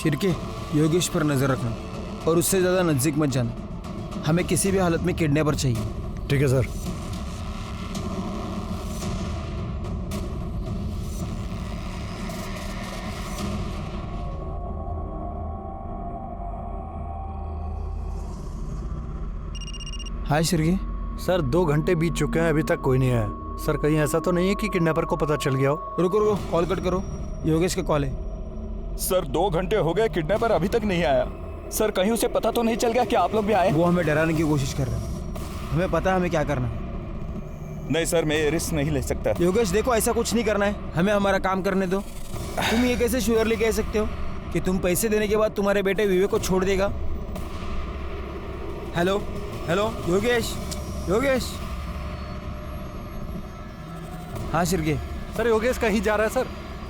शिर्के, योगेश पर नजर रखना और उससे ज्यादा नजदीक मत जाना। हमें किसी भी हालत में किडनैपर चाहिए। ठीक है सर। हाय शिर्के। सर 2 घंटे बीत चुके हैं, अभी तक कोई नहीं आया। सर कहीं ऐसा तो नहीं है कि किडनैपर को पता चल गया हो? रुको रुको, कॉल कट करो, योगेश का कॉल है। सर 2 घंटे हो गए, किडनैपर अभी तक नहीं आया। सर कहीं उसे पता तो नहीं चल गया कि आप लोग भी आए? वो हमें डराने की कोशिश कर रहे हैं, हमें पता है हमें क्या करना है। नहीं सर, मैं ये रिस्क नहीं ले सकता। योगेश देखो, ऐसा कुछ नहीं करना है, हमें हमारा काम करने दो। तुम ये कैसे श्योरली कह सकते हो कि तुम पैसे देने के बाद तुम्हारे बेटे विवेक को छोड़ देगा? Hello hello Yogesh, Yogesh. हाँ शिर्के। सर योगेश कहीं जा रहा है सर।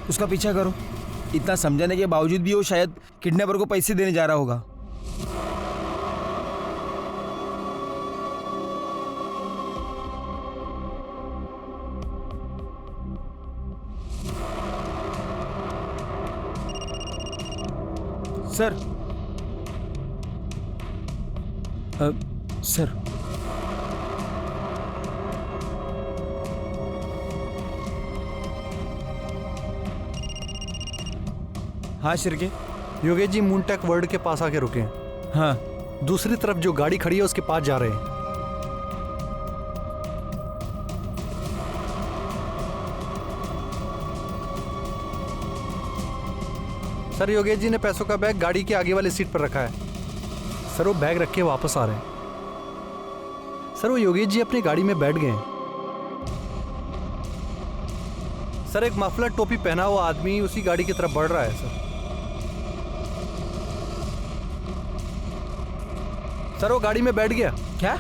उसका पीछा करो। इतना समझाने के बावजूद भी वो शायद किडनैपर को पैसे देने जा रहा होगा। सर सर हाँ शिर्के। योगेश जी मूनटेक वर्ल्ड के पास आके रुके हैं। हाँ, दूसरी तरफ जो गाड़ी खड़ी है उसके पास जा रहे हैं। सर योगेश जी ने पैसों का बैग गाड़ी के आगे वाले सीट पर रखा है। सर वो बैग रख के वापस आ रहे हैं। सर वो योगेश जी अपनी गाड़ी में बैठ गए हैं। सर एक मफलर टोपी पहना हुआ आदमी उसी गाड़ी की तरफ बढ़ रहा है सर। सर वो गाड़ी में बैठ गया। क्या?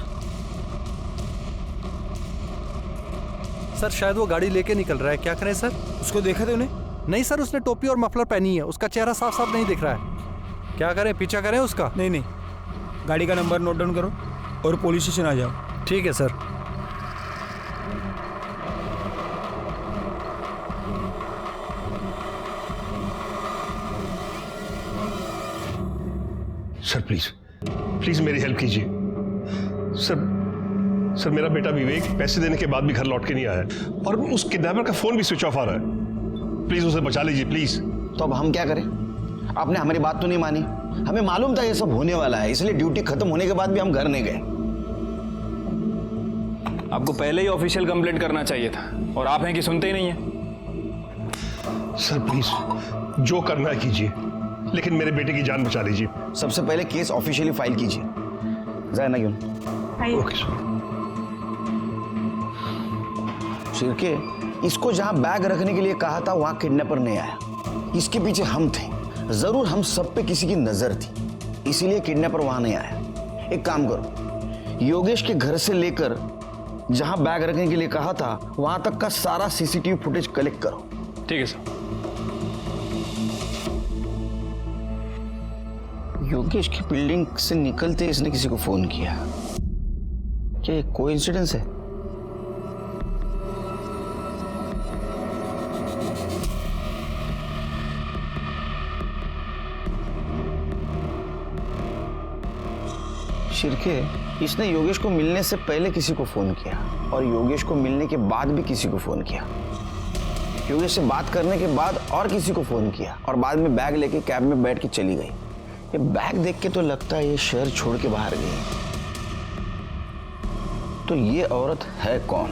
सर शायद वो गाड़ी लेके निकल रहा है। क्या करें सर? उसको देखा तूने? नहीं सर, उसने टोपी और मफलर पहनी है, उसका चेहरा साफ साफ नहीं दिख रहा है। क्या करें, पीछा करें उसका? नहीं नहीं, गाड़ी का नंबर नोट डाउन करो और पुलिस स्टेशन आ जाओ। ठीक है सर। सर प्लीज प्लीज मेरी हेल्प कीजिए। सर मेरा बेटा विवेक पैसे देने के बाद भी घर लौट के नहीं आया और उस किडनैपर का फोन भी स्विच ऑफ आ रहा है। प्लीज उसे बचा लीजिए प्लीज। तो अब हम क्या करें? आपने हमारी बात तो नहीं मानी। हमें मालूम था ये सब होने वाला है, इसलिए ड्यूटी खत्म होने के बाद भी हम घर नहीं गए। आपको पहले ही ऑफिशियल कंप्लेंट करना चाहिए था और आप हैं कि सुनते ही नहीं है। सर प्लीज जो करना है कीजिए, लेकिन मेरे बेटे की जान बचा लीजिए। सबसे पहले केस ऑफिशियली फाइल कीजिए। जाना क्यों? Okay sir. शिर्के, इसको जहां बैग रखने के लिए कहा था वहां किडनैपर नहीं आया। इसके पीछे हम थे। जरूर हम सब पे किसी की नजर थी, इसीलिए किडनैपर वहां नहीं आया। एक काम करो, योगेश के घर से लेकर जहां बैग रखने के लिए कहा था वहां तक का सारा सीसीटीवी फुटेज कलेक्ट करो। ठीक है सर। योगेश की बिल्डिंग से निकलते इसने किसी को फोन किया। क्या ये कोइंसिडेंस है? शिर्के, इसने योगेश को मिलने से पहले किसी को फोन किया और योगेश को मिलने के बाद भी किसी को फोन किया। योगेश से बात करने के बाद और किसी को फोन किया और बाद में बैग लेके कैब में बैठ के चली गई। ये बैग देख के तो लगता है ये शहर छोड़ के बाहर गई। तो ये औरत है कौन?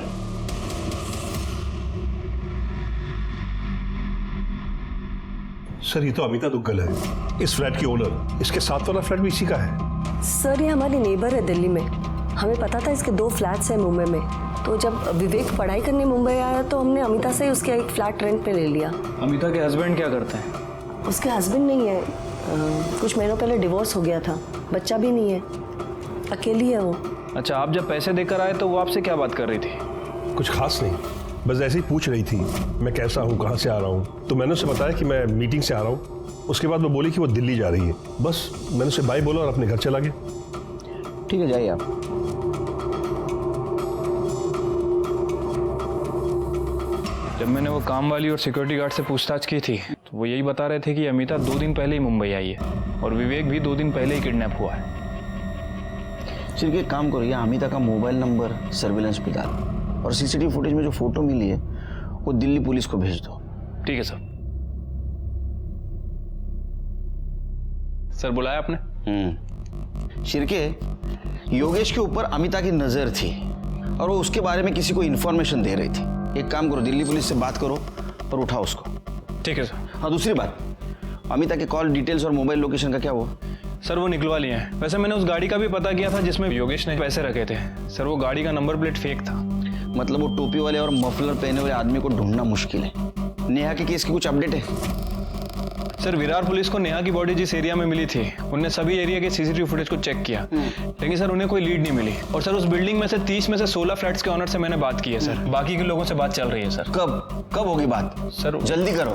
सर ये तो अमिता दुग्गल है, इस फ्लैट की ओनर। इसके साथ वाला फ्लैट भी इसी का है। सर ये हमारी नेबर है दिल्ली में। हमें पता था इसके 2 फ्लैट्स हैं मुंबई में, तो जब विवेक पढ़ाई करने मुंबई आया तो हमने अमिता से उसका एक फ्लैट रेंट पे ले लिया। अमिता के हस्बैंड क्या करते हैं? उसके हस्बैंड नहीं है, कुछ महीनों पहले डिवोर्स हो गया था, बच्चा भी नहीं है, अकेली है वो। अच्छा, आप जब पैसे देकर आए तो वो आपसे क्या बात कर रही थी? कुछ खास नहीं, बस ऐसे ही पूछ रही थी मैं कैसा हूँ, कहाँ से आ रहा हूँ। तो मैंने उसे बताया कि मैं मीटिंग से आ रहा हूँ। उसके बाद वो बोली कि वो दिल्ली जा रही है। बस मैंने उसे बाय बोला और अपने घर चला गया। ठीक है, जाइए आप। जब मैंने वो काम वाली और सिक्योरिटी गार्ड से पूछताछ की थी तो वो यही बता रहे थे कि अमिता 2 दिन पहले ही मुंबई आई है और विवेक भी 2 दिन पहले ही किडनैप हुआ है। सिर्फ एक काम करो, या अमिता का मोबाइल नंबर सर्विलेंस पे डालो और सीसीटीवी फुटेज में जो फोटो मिली है वो दिल्ली पुलिस को भेज दो। ठीक है सर। सर बुलाया आपने? शिर्के, योगेश के ऊपर अमिता की नजर थी और वो उसके बारे में किसी को इन्फॉर्मेशन दे रही थी। एक काम करो, दिल्ली पुलिस से बात करो और उठाओ उसको। ठीक है सर। हाँ, दूसरी बात, अमिता के कॉल डिटेल्स और मोबाइल लोकेशन का क्या हुआ? सर वो निकलवा लिए हैं। वैसे मैंने उस गाड़ी का भी पता किया था जिसमें योगेश ने पैसे रखे थे। सर वो गाड़ी का नंबर प्लेट फेक था। मतलब वो टोपी वाले और मफलर पहने वाले आदमी को ढूंढना मुश्किल है। नेहा के केस की कुछ अपडेट है? सर विरार पुलिस को नेहा की बॉडी जिस एरिया में मिली थी उनने सभी एरिया के सीसीटीवी फुटेज को चेक किया, लेकिन सर उन्हें कोई लीड नहीं मिली। और सर उस बिल्डिंग में से 30 में से 16 फ्लैट्स के ऑनर से मैंने बात की है सर। बाकी के लोगों से बात चल रही है सर। कब होगी बात? सर जल्दी करो।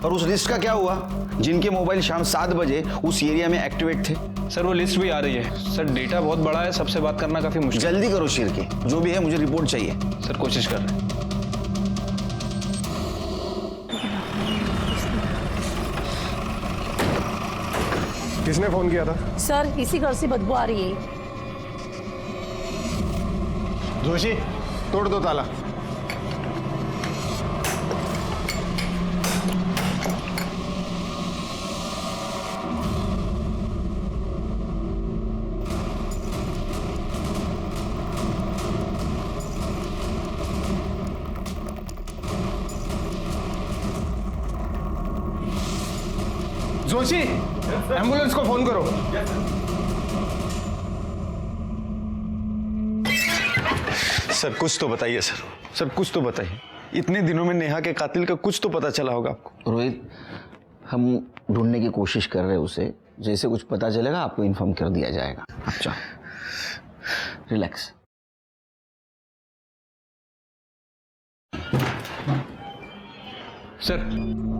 और उस लिस्ट का क्या हुआ जिनके मोबाइल शाम 7 बजे उस एरिया में एक्टिवेट थे? सर वो लिस्ट भी आ रही है सर। डेटा बहुत बड़ा है, सबसे बात करना काफी मुश्किल। जल्दी करो शिर्के, जो भी है मुझे रिपोर्ट चाहिए। सर कोशिश कर रहे हैं। किसने फोन किया था? सर इसी घर से बदबू आ रही है। जोशी, तोड़ दो ताला। जोशी, एम्बुलेंस को फोन करो। सर कुछ तो बताइए सर। सर कुछ तो बताइए। इतने दिनों में नेहा के कातिल का कुछ तो पता चला होगा आपको। रोहित, हम ढूंढने की कोशिश कर रहे हैं उसे। जैसे कुछ पता चलेगा आपको इन्फॉर्म कर दिया जाएगा। अच्छा, रिलैक्स। सर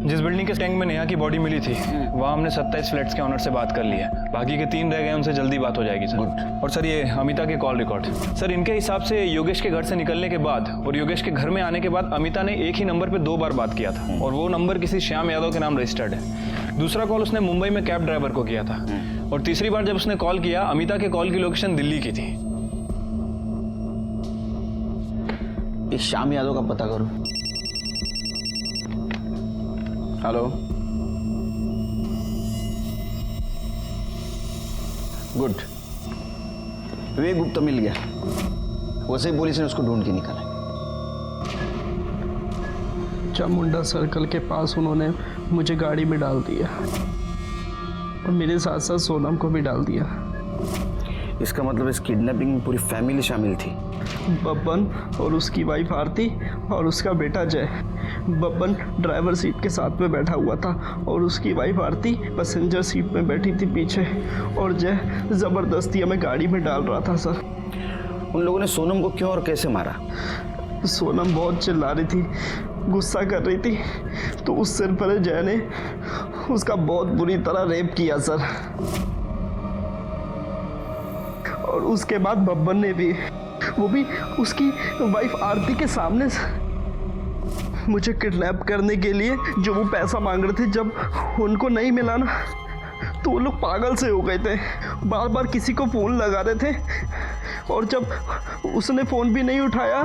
जिस बिल्डिंग के टैंक में नेहा की बॉडी मिली थी वहाँ हमने 27 फ्लैट्स के ऑनर से बात कर ली है। बाकी के 3 रह गए, उनसे जल्दी बात हो जाएगी सर। और सर ये अमिता के कॉल रिकॉर्ड सर, इनके हिसाब से योगेश के घर से निकलने के बाद और योगेश के घर में आने के बाद अमिता ने एक ही नंबर पे 2 बार बात किया था और वो नंबर किसी श्याम यादव के नाम रजिस्टर्ड है। दूसरा कॉल उसने मुंबई में कैब ड्राइवर को किया था और तीसरी बार जब उसने कॉल किया अमिता के कॉल की लोकेशन दिल्ली की थी। एक श्याम यादव का पता करो। Hello, good. विवेक गुप्ता मिल गया। वैसे ही पुलिस ने उसको ढूंढ के निकाला। चामुंडा सर्कल के पास उन्होंने मुझे गाड़ी में डाल दिया और मेरे साथ साथ सोनम को भी डाल दिया। इसका मतलब इस किडनैपिंग में पूरी फैमिली शामिल थी। बब्बन और उसकी वाइफ आरती और उसका बेटा जय। बब्बन ड्राइवर सीट के साथ में बैठा हुआ था और उसकी वाइफ आरती पैसेंजर सीट में बैठी थी पीछे और जय ज़बरदस्ती हमें गाड़ी में डाल रहा था सर। उन लोगों ने सोनम को क्यों और कैसे मारा? सोनम बहुत चिल्ला रही थी, गुस्सा कर रही थी, तो उस सिर पर जय ने उसका बहुत बुरी तरह रेप किया सर। और उसके बाद बब्बन ने भी, वो भी उसकी वाइफ आरती के सामने मुझे किडनैप करने के लिए जो वो पैसा मांग रहे थे, जब उनको नहीं मिला ना तो वो लोग पागल से हो गए थे। बार बार किसी को फ़ोन लगा रहे थे और जब उसने फ़ोन भी नहीं उठाया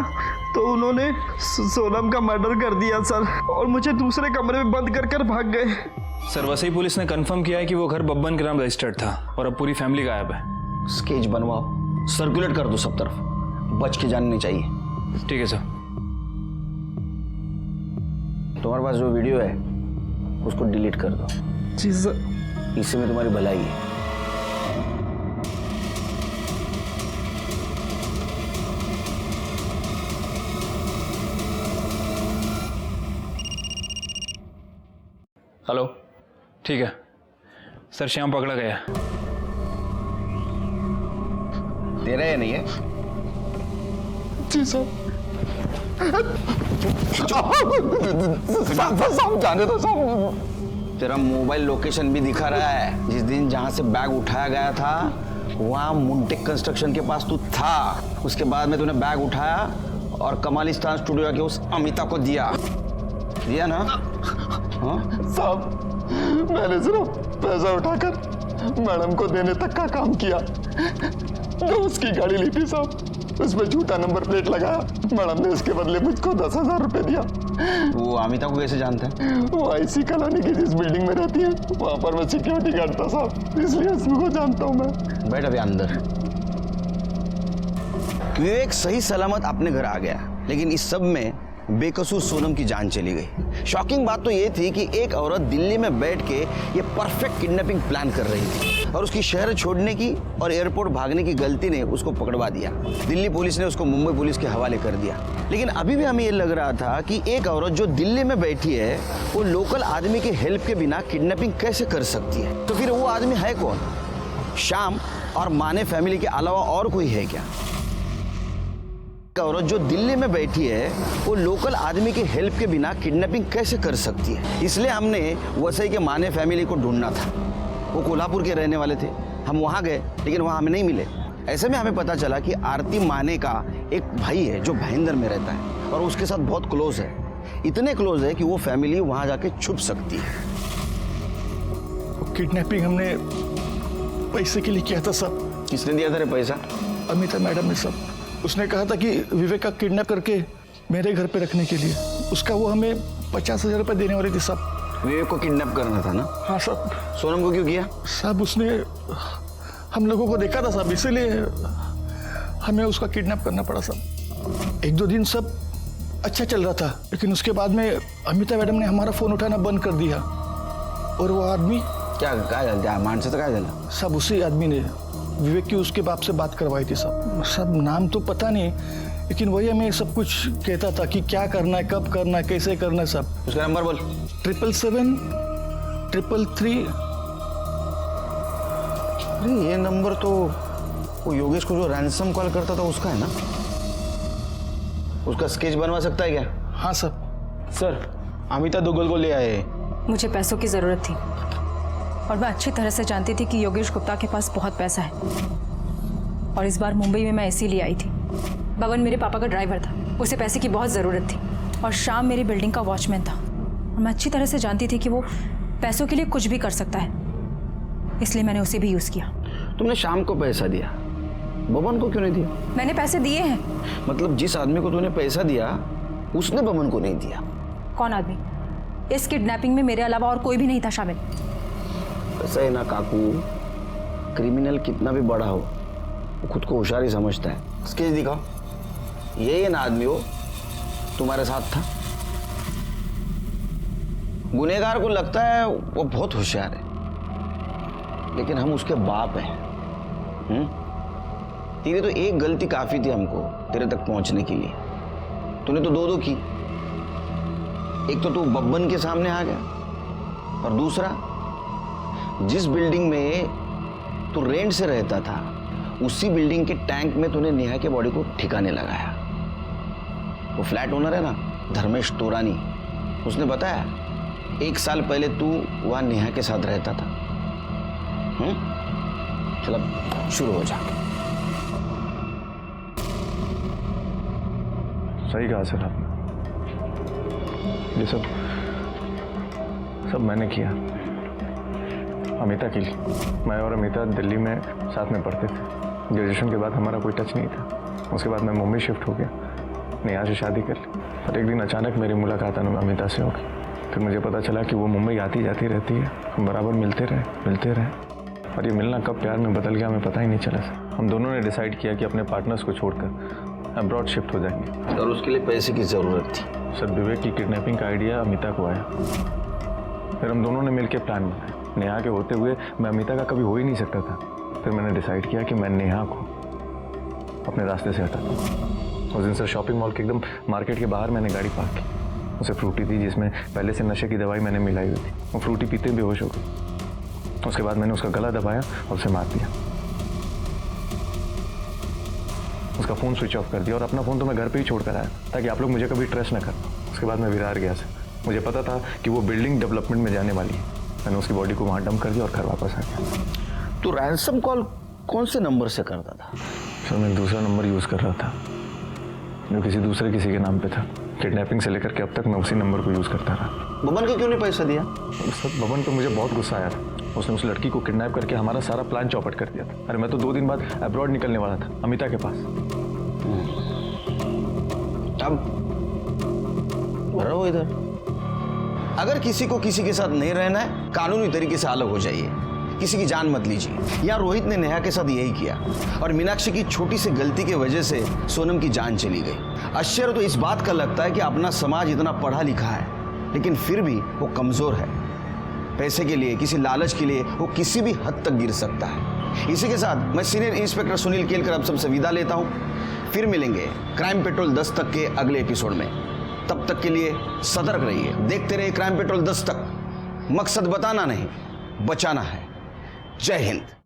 तो उन्होंने सोनम का मर्डर कर दिया सर और मुझे दूसरे कमरे में बंद कर भाग गए। सर वसई पुलिस ने कंफर्म किया है कि वो घर बब्बन के नाम रजिस्टर्ड था और अब पूरी फैमिली गायब है। स्केच बनवाओ, सर्कुलेट कर दो सब तरफ, बच के जाननी चाहिए। ठीक है सर। तुम्हारे पास जो वीडियो है उसको डिलीट कर दो। जी सर। इससे में तुम्हारी भलाई है। हेलो, ठीक है सर, श्याम पकड़ा गया। तेरा या नहीं है? जी सर। जाने दो साहब। तेरा मोबाइल लोकेशन भी दिखा रहा है। जिस दिन जहां से बैग उठाया गया था वहां मुंटेक कंस्ट्रक्शन के पास तू था। उसके बाद में तूने बैग उठाया और कमालिस्तान स्टूडियो के उस अमिता को दिया ना? हाँ साहब, मैंने सिर्फ पैसा उठाकर मैडम को देने तक का काम किया। जो उसकी गाड़ी ली थी साहब, उसमें झूठा नंबर प्लेट लगाया। मैडम ने इसके बदले मुझको 10,000 रुपए दिया। वो अमिता को कैसे जानते हैं? वो आईसी कॉलोनी की जिस बिल्डिंग में रहती है, वहां पर मैं सिक्योरिटी गार्ड था साहब, इसलिए उसको जानता हूँ मैं। बैठ अभी अंदर। विवेक सही सलामत अपने घर आ गया, लेकिन इस सब में बेकसूर सोनम की जान चली गई। शॉकिंग बात तो ये थी कि एक औरत दिल्ली में बैठ के ये परफेक्ट किडनैपिंग प्लान कर रही थी और उसकी शहर छोड़ने की और एयरपोर्ट भागने की गलती ने उसको पकड़वा दिया। दिल्ली पुलिस ने उसको मुंबई पुलिस के हवाले कर दिया। लेकिन अभी भी हमें ये लग रहा था कि एक औरत जो दिल्ली में बैठी है वो लोकल आदमी के हेल्प के बिना किडनैपिंग कैसे कर सकती है? तो फिर वो आदमी है कौन? श्याम और माने फैमिली के अलावा और कोई है क्या? औरत जो दिल्ली में बैठी है वो लोकल आदमी के हेल्प के बिना किडनैपिंग कैसे कर सकती है? इसलिए हमने वसई के माने फैमिली को ढूंढना था। वो कोल्हापुर के रहने वाले थे। हम वहां गए लेकिन वहां हमें नहीं मिले। ऐसे में हमें पता चला कि आरती माने का एक भाई है जो भाईंदर में रहता है और उसके साथ बहुत क्लोज है। इतने क्लोज है कि वो फैमिली वहां जाके छुप सकती है। किडनैपिंग हमने पैसे के लिए किया था सब। किसने दिया था रे पैसा? अमिता मैडम ने सब। उसने कहा था कि विवेक का किडनैप करके मेरे घर पे रखने के लिए उसका वो हमें 50,000 रुपए देने वाली थी साहब। विवेक को किडनैप करना था ना? हाँ साहब। सोनम को क्यों किया? साहब उसने हम लोगों को देखा था साहब, इसीलिए हमें उसका किडनैप करना पड़ा साहब। 1-2 दिन सब अच्छा चल रहा था, लेकिन उसके बाद में अमिता मैडम ने हमारा फोन उठाना बंद कर दिया। और वो आदमी क्या मानसिक क्या झाला? सब उसी आदमी ने विवेक की उसके बाप से बात करवाई थी सब नाम तो पता नहीं, लेकिन वही हमें सब कुछ कहता था कि क्या करना है, कब करना है, कैसे करना है सब। उसका नंबर बोल। 777-333। अरे ये नंबर तो वो योगेश को जो रैंसम कॉल करता था उसका है ना? उसका स्केच बनवा सकता है क्या? हाँ सर अमिता दुग्गल को ले आए। मुझे पैसों की ज़रूरत थी और मैं अच्छी तरह से जानती थी कि योगेश गुप्ता के पास बहुत पैसा है और इस बार मुंबई में मैं इसीलिए आई थी। बबन मेरे पापा का ड्राइवर था, उसे पैसे की बहुत ज़रूरत थी और शाम मेरी बिल्डिंग का वॉचमैन था और मैं अच्छी तरह से जानती थी कि वो पैसों के लिए कुछ भी कर सकता है, इसलिए मैंने उसे भी यूज़ किया। तुमने शाम को पैसा दिया, बबन को क्यों नहीं दिया? मैंने पैसे दिए हैं। मतलब जिस आदमी को तूने पैसा दिया उसने बबन को नहीं दिया? कौन आदमी? इस किडनैपिंग में मेरे अलावा और कोई भी नहीं था शामिल। ऐसा है ना काकू, क्रिमिनल कितना भी बड़ा हो वो खुद को होशियारी समझता है। स्केच दिखाओ। ये ना आदमी हो तुम्हारे साथ था? गुनहगार को लगता है वो बहुत होशियार है, लेकिन हम उसके बाप हैं। तेरी तो एक गलती काफी थी हमको तेरे तक पहुंचने के लिए। तूने तो दो की। एक तो तू बब्बन के सामने आ गया और दूसरा जिस बिल्डिंग में तू रेंट से रहता था उसी बिल्डिंग के टैंक में तूने नेहा के बॉडी को ठिकाने लगाया। वो फ्लैट ओनर है ना धर्मेश तोरानी, उसने बताया 1 साल पहले तू वहां नेहा के साथ रहता था। चलो शुरू हो जा। सही कहा सर आपने। ये सब मैंने किया अमिता के लिए। मैं और अमिता दिल्ली में साथ में पढ़ते थे। ग्रेजुएशन के बाद हमारा कोई टच नहीं था। उसके बाद मैं मुंबई शिफ्ट हो गया, नेहा से शादी कर ली और एक दिन अचानक मेरी मुलाकात अमिता से हो गई। फिर मुझे पता चला कि वो मुंबई आती जाती रहती है। हम बराबर मिलते रहे और ये मिलना कब प्यार में बदल गया हमें पता ही नहीं चला सर। हम दोनों ने डिसाइड किया कि अपने पार्टनर्स को छोड़कर अब्रॉड शिफ्ट हो जाएंगे। और उसके लिए पैसे की ज़रूरत थी। सर विवेक की किडनैपिंग का आइडिया अमिता को आया, फिर हम दोनों ने मिलकर प्लान बनाया। नेहा के होते हुए मैं अमिता का कभी हो ही नहीं सकता था। फिर मैंने डिसाइड किया कि मैं नेहा को अपने रास्ते से हटा दूँ। उस दिन सर शॉपिंग मॉल के एकदम मार्केट के बाहर मैंने गाड़ी पार्क की। उसे फ्रूटी थी जिसमें पहले से नशे की दवाई मैंने मिलाई हुई थी। वो फ्रूटी पीते बेहोश हो गई। उसके बाद मैंने उसका गला दबाया और उसे मार दिया। उसका फ़ोन स्विच ऑफ कर दिया और अपना फ़ोन तो मैं घर पे ही छोड़ कर आया ताकि आप लोग मुझे कभी ट्रेस ना कर। उसके बाद मैं विरार गया सर। मुझे पता था कि वो बिल्डिंग डेवलपमेंट में जाने वाली है। मैंने उसकी बॉडी को वहाँ डंप कर दिया और घर वापस आ गया। तो रैंसम कॉल कौन से नंबर से करता था? सर मैं दूसरा नंबर यूज़ कर रहा था। जो किसी के नाम पे था। किडनैपिंग से लेकर के अब तक मैं उसी नंबर को यूज़ करता रहा। बबन को क्यों नहीं पैसा दिया? सर बबन पे मुझे बहुत गुस्सा आया था। उसने उस लड़की को किडनैप करके हमारा सारा प्लान चौपट कर दिया था। अरे मैं तो 2 दिन बाद अब्रॉड निकलने वाला था, अमिता के पास। अब रहो इधर। अगर किसी को किसी के साथ नहीं रहना है, कानूनी तरीके से अलग हो जाइए, किसी की जान मत लीजिए। यहाँ रोहित ने नेहा के साथ यही किया और मीनाक्षी की छोटी सी गलती की वजह से सोनम की जान चली गई। आश्चर्य तो इस बात का लगता है कि अपना समाज इतना पढ़ा लिखा है, लेकिन फिर भी वो कमजोर है। पैसे के लिए, किसी लालच के लिए वो किसी भी हद तक गिर सकता है। इसी के साथ मैं सीनियर इंस्पेक्टर सुनील केलकर आप सबसे विदा लेता हूँ। फिर मिलेंगे क्राइम पेट्रोल दस्तक के अगले एपिसोड में। तब तक के लिए सतर्क रहिए, देखते रहिए क्राइम पेट्रोल दस्तक। मकसद बताना नहीं, बचाना है। जय हिंद।